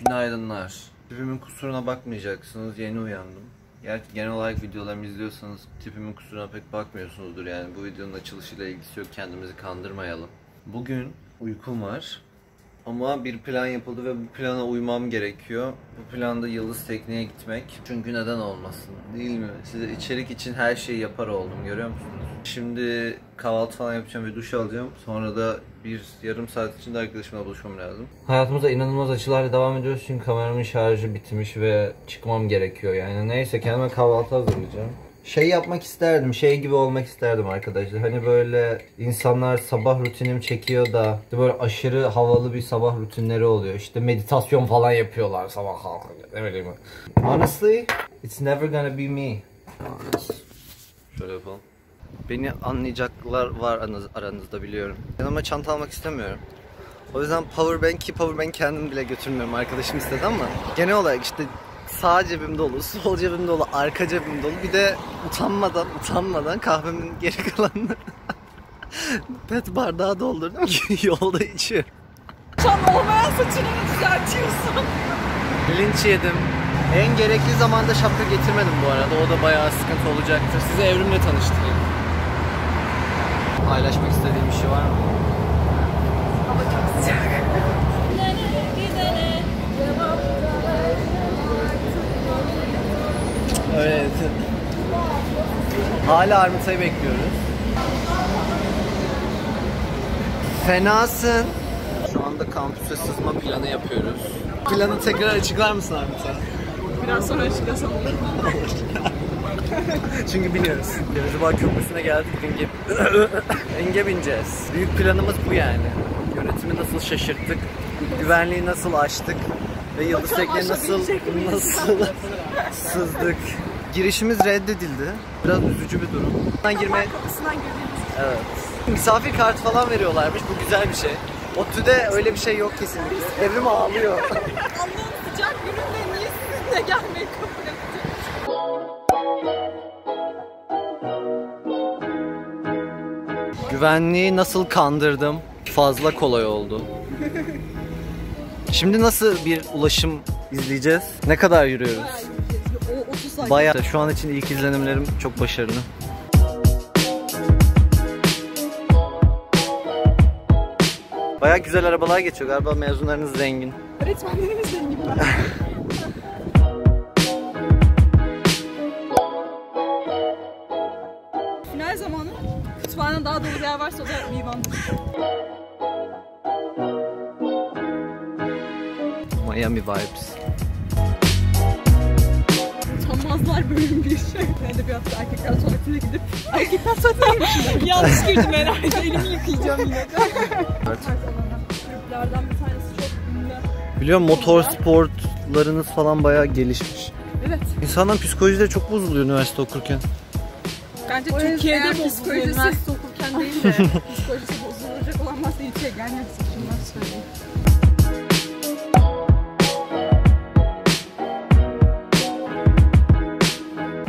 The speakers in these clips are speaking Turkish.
Günaydınlar. Tipimin kusuruna bakmayacaksınız, yeni uyandım. Gerçi genel olarak videolarımı izliyorsanız tipimin kusuruna pek bakmıyorsunuzdur yani. Bu videonun açılışıyla ilgisi yok, kendimizi kandırmayalım. Bugün uykum var. Ama bir plan yapıldı ve bu plana uymam gerekiyor. Bu planda Yıldız Tekne'ye gitmek. Çünkü neden olmasın, değil mi? Size içerik için her şeyi yapar oldum, görüyor musunuz? Şimdi kahvaltı falan yapacağım ve duş alacağım. Sonra da yarım saat içinde arkadaşımla buluşmam lazım. Hayatımıza inanılmaz açılarla devam ediyoruz çünkü kameramın şarjı bitmiş ve çıkmam gerekiyor. Yani neyse, kendime kahvaltı hazırlayacağım. Yapmak isterdim, gibi olmak isterdim arkadaşlar. Hani böyle insanlar sabah rutinimi çekiyor da böyle aşırı havalı bir sabah rutinleri oluyor. İşte meditasyon falan yapıyorlar sabah kalkınca, ne bileyim. Honestly, it's never gonna be me. Şöyle yapalım. Beni anlayacaklar var aranızda, biliyorum. Yanıma çanta almak istemiyorum. O yüzden powerbank kendim bile götürmüyorum. Arkadaşım istedi ama genel olarak işte sağ cebim dolu, sol cebim dolu, arka cebim dolu. Bir de utanmadan kahvemin geri kalanını pet bardağı doldurdum ki yolda içiyorum. Şu an olmayan saçını mı düzeltiyorsun? Linç yedim. En gerekli zamanda şapka getirmedim bu arada. O da bayağı sıkıntı olacaktır. Sizi Evrim'le tanıştırayım. Paylaşmak istediğim bir şey var mı? Hava çok sıcak. Evet. Hala Armita'yı bekliyoruz. Fenasın. Şu anda kampüse sızma planı yapıyoruz. Planı tekrar açıklar mısın Armita? Biraz sonra açıklasam olur. Çünkü biniyoruz. Denizlibağ Köprüsü'ne geldik. Enge bineceğiz. Büyük planımız bu yani. Yönetimi nasıl şaşırttık, güvenliği nasıl aştık ve Yıldız Tekne'ye nasıl sızdık. Girişimiz reddedildi. Biraz üzücü bir durum. Girmeye... Kapısından girdiğimiz. Evet. Misafir kartı falan veriyorlarmış. Bu güzel bir şey. ODTÜ'de öyle bir şey yok kesinlikle. Evrim ağlıyor. Allah'ın sıcak gününde niye sizinle gelmeyi kabul ettin? Güvenliği nasıl kandırdım? Fazla kolay oldu. Şimdi nasıl bir ulaşım izleyeceğiz? Ne kadar yürüyoruz? O 30 saniye. Bayağı. Şu an için ilk izlenimlerim çok başarılı. Bayağı güzel arabalar geçiyor. Galiba mezunlarınız zengin. Öğretmenlerimiz zengin. Final zamanı. Kütüphaneden daha dolu bir yer varsa o da Mivan'dır. Miami vibes. Utanmazlar bölüm bir şey. Edebiyatta erkekler tuvaletine gidip erkekler tuvaletine yanlış girdim herhalde. Elimi yıkayacağım yine de. Kulüplerden bir tanesi çok ünlü. Biliyorum, motor sporlarınız falan bayağı gelişmiş. Evet. İnsanların psikolojisi çok bozuluyor üniversite okurken. Bence Türkiye'de bozuluyor. Üniversite okurken değil de psikolojisi bozulacak olan varsa ilçeye gelmezsin. Şundan söyleyeyim.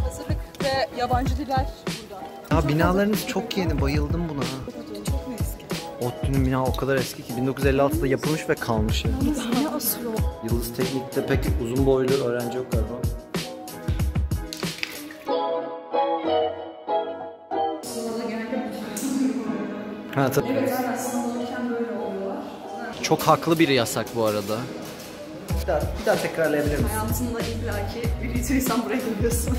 Hazırlık ve yabancı diller burada. Ya binalarınız çok yeni, bayıldım buna. Çok mu eski? ODTÜ'nün bina o kadar eski ki 1956'da yapılmış ve kalmış. Ne asıyor? Yıldız Teknik'te pek uzun boylu öğrenci yok galiba. Ha tabii. Çok haklı bir yasak bu arada. Bir daha tekrarlayabilir misin? Hayatında illaki bir bitirirsen buraya geliyorsun.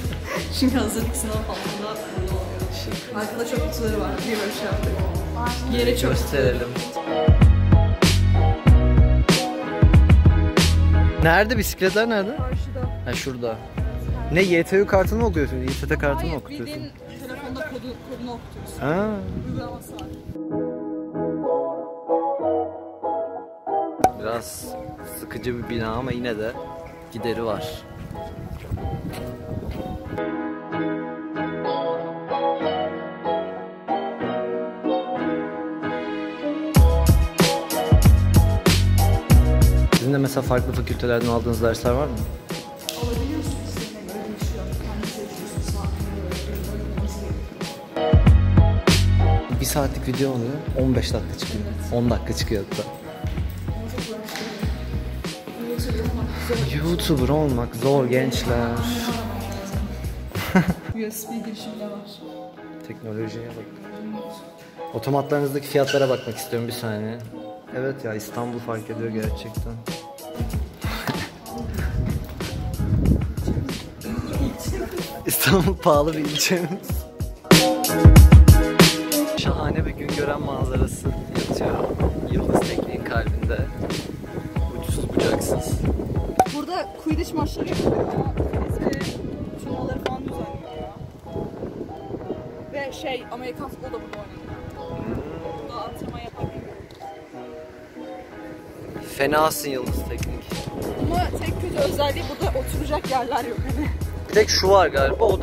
Çünkü hazırlık sınavı falan da burada oluyor. Arkada çöp kutuları var. Bir böyle şey yaptık. Yere çöp Gösterelim. Nerede? Bisikletler nerede? Karşıda. Ha şurada. Ne, YTÜ kartını mı okuyorsun? İTT kartını mı okutuyorsun? Bildiğin telefonda kodunu okutuyorsun. Ha. Uygulaması var. Biraz sıkıcı bir bina ama yine de gideri var. Sizin de mesela farklı fakültelerden aldığınız dersler var mı? Alabiliyorsun istediğine göre değişiyor. Kendi seçiyorsun. Saatini 1 saatlik video oluyor, 15 dakika çıkıyor. 10 dakika çıkıyor hatta. YouTuber olmak zor gençler. USB girişi bile var. Teknolojiye bak. Otomatlarınızdaki fiyatlara bakmak istiyorum bir saniye. Evet ya, İstanbul fark ediyor gerçekten. İstanbul pahalı bir ilçemiz. Şahane bir gün gören manzarası yatıyor. Yıldız Teknik'in kalbinde. Uçsuz bucaksız. Burada Quidditch maçları yapılıyor. Tenis ve turnuvaları falan düzenliyor ya. Ve Amerikan futbolu da burada oynanıyor. Burada antrenman yapabiliyor. Fenasın Yıldız Teknik. Ama tek kötü özelliği burada oturacak yerler yok hani. Bir tek şu var galiba, o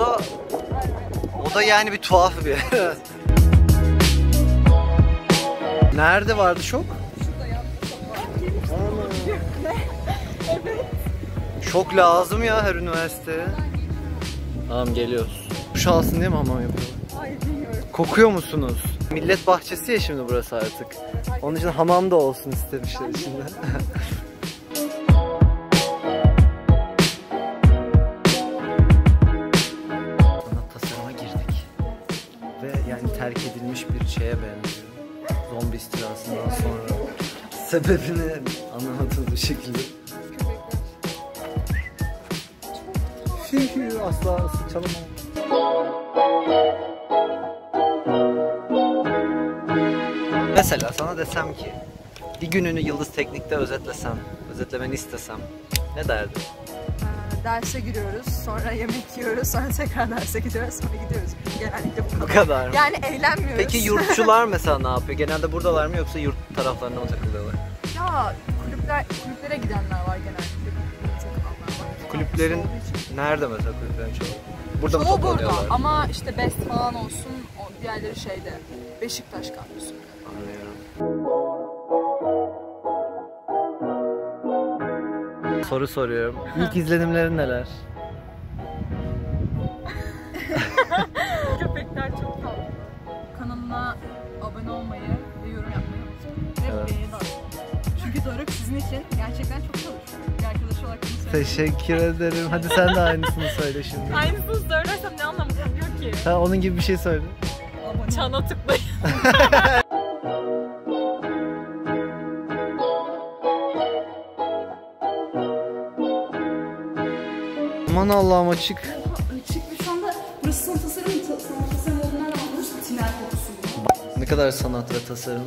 da yani bir tuhaf bir yer. Nerede vardı şok? Şurada yapmış. Evet. Şok lazım ya her üniversiteye. Tamam, geliyoruz. Duş alsın diye mi hamam yapıyorlar? Hayır, bilmiyorum. Kokuyor musunuz? Millet bahçesi ya şimdi burası artık. Onun için hamam da olsun istemişler şimdi. Sanat tasarıma girdik. Ve yani terk edilmiş bir şeye benziyor. Zombi istilasından sonra. Sebebini anlamadığımız bir şekilde. Asla çalamam. Mesela sana desem ki bir gününü Yıldız Teknik'te özetlemeni istesem ne derdin? Derse giriyoruz, sonra yemek yiyoruz, sonra tekrar derse gidiyoruz, sonra gidiyoruz. Genellikle bu kadar. Bu kadar mı? Yani eğlenmiyoruz. Peki yurtçular mesela ne yapıyor? Genelde buradalar mı yoksa yurt taraflarına mı takılıyorlar? Ya kulüplere gidenler var genellikle. Kulüplerin nerede mesela kulüplerin çoğu? Burada mı çoğu burada toplanıyorlar? ama işte Best falan olsun, o diğerleri şeyde, Beşiktaş kampüsü. Anlıyorum. Soru soruyorum. İlk izlenimlerin neler? Köpekler çok tatlı. Kanalına abone olmayı ve yorum yapmayı unutmayın. Ve Evet. beğeni de atmayın. Çünkü Doruk sizin için gerçekten çok çalışıyor. Bir arkadaş olarak bunu söylüyorum. Teşekkür ederim. Hadi sen de aynısını söyle şimdi. Aynısını söylersem ne anlamı kalıyor ki? Ha, onun gibi bir şey söyle. Çana tıklayın. Aman Allah'ım, açık. Açık ve şu anda burası sanat tasarım olduğundan ama burası tiner kokusu. Ne kadar sanat ve tasarım.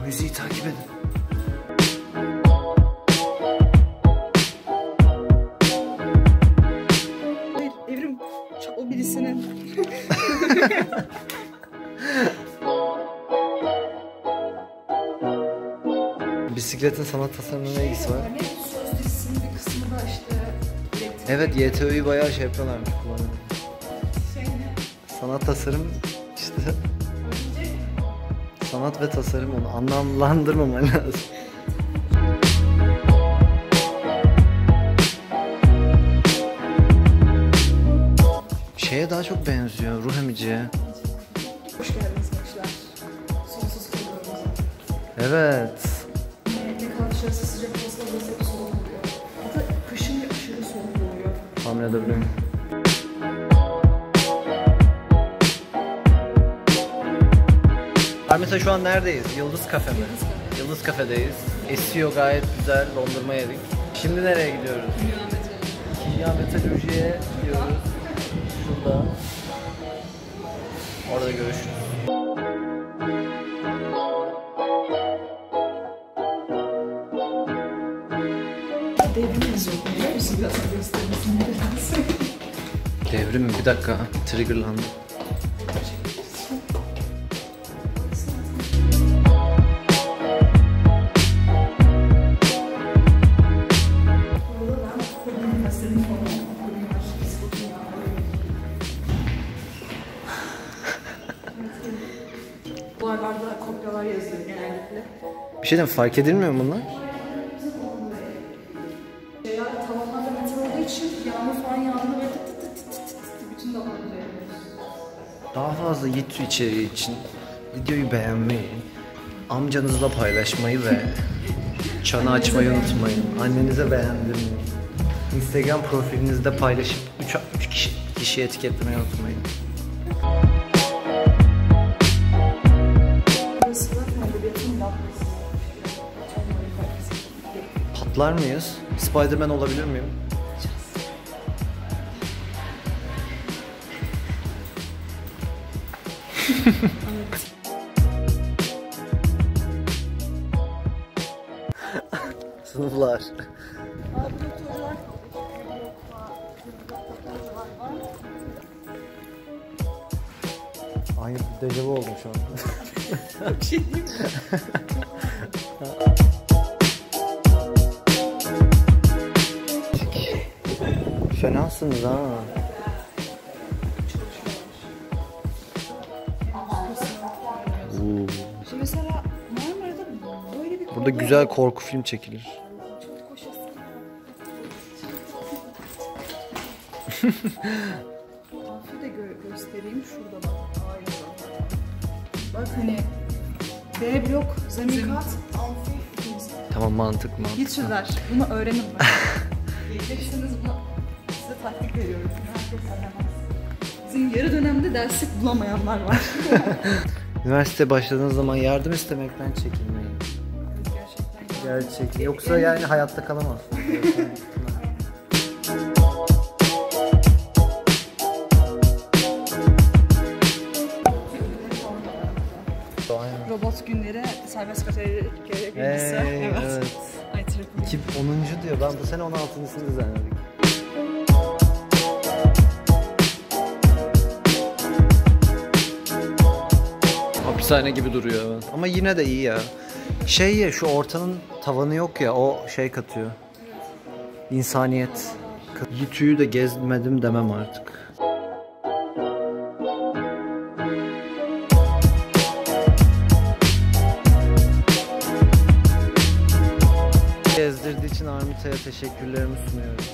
Müziği takip edin. Hayır, Evrim o birisinin. Bisikletin sanat tasarımına ne ilgisi var? Ne söz dizisinin bir kısmı da işte elektrik. Evet, YTÖ'yü bayağı şey yapıyorlarmış, kullanıyorlar. Şey ne? Sanat tasarım işte. Sanat ve tasarım, onu anlamlandırmaman lazım. Şeye daha çok benziyor, ruh emiciye. Hoş geldiniz gençler. Sonsuz kalıyoruz. Evet. Ne kadar dışarısı sıcak olsa burası hep soğuk oluyor. Hatta kışın aşırı soğuk oluyor. Tahmin edebilirim. Mesela şu an neredeyiz? Yıldız Kafe mi? Yıldız Kafe'deyiz. Esiyor, gayet güzel. Dondurma yedik. Şimdi nereye gidiyoruz? Kimya Metalurji'ye gidiyoruz. Şurada. Orada görüşürüz. Devrim yazıyor. Biliyor musun? Biraz önce göstermesini. Devrim mi? Bir dakika. Triggerlandım. Duvarlarda kopyalar yazıyor genellikle. Bir şey diyeyim, fark edilmiyor mu bunlar? Şeyler tavanlarda metal olduğu için yağmur falan yağdığında böyle tıt tıt tıt tıt tıt bütün tavanları yapıyoruz. Daha fazla YouTube içeriği için videoyu beğenmeyi, amcanızla paylaşmayı ve çanı açmayı unutmayın. Annenize beğendirmeyin. Instagram profilinizde paylaşıp 3 kişiyi etiketlemeyi unutmayın. Patlar mıyız? Spider-Man olabilir miyim? Sınıflar. Aynı dejavu oldum şu an. Bir şey diyeyim mi? Fenasınız ha. Şimdi mesela Marmara'da böyle bir Burada güzel korku film çekilir. çok koşası. Amfi de göstereyim şurada bak. Aynı zamanda. Bak hani B blok, zemin kat, amfi. Tamam, mantıklı. Teacher'lar bunu öğrenin bak. Geleceksiniz buna size taktik veriyorum. Herkes öğrenemez. Bizim yarı dönemde derslik bulamayanlar var. Üniversite başladığınız zaman yardım istemekten çekinmeyin. Gerçekten. Yoksa yani hayatta kalamazsınız. Robot günleri, serbest kategori birincisi. Evet. Ay tripim. Kim 10. diyor. Ben bu sene 16.sını düzenledik. Hapishane gibi duruyor. Evet. Ama yine de iyi ya. Şey ya, şu ortanın tavanı yok ya, o şey katıyor. İnsaniyet. YouTube'yu da gezmedim demem artık. Gezdirdiği için Armita'ya teşekkürlerimi sunuyorum.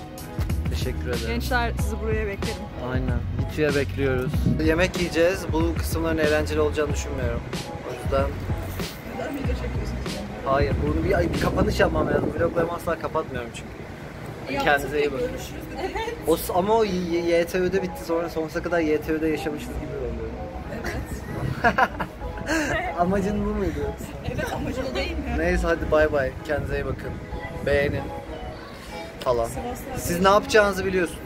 Teşekkür ederim. Gençler sizi buraya beklerim. Aynen. YouTube'ya bekliyoruz. Yemek yiyeceğiz. Bu kısımların eğlenceli olacağını düşünmüyorum. O yüzden... Neden video çekiyorsunuz? Hayır. Bunu bir kapanış yapmam lazım. Vloglarımı asla kapatmıyorum çünkü. Kendinize iyi bakın. Evet. Ama o YTÜ'de bitti. Sonra sonsuza kadar YTÜ'de yaşamışız gibi oluyor. Evet. Amacın bu muydu yoksa? Evet, amacı o değil mi? Neyse, hadi bay bay. Kendinize iyi bakın. Beğenin falan. Siz ne yapacağınızı biliyorsunuz.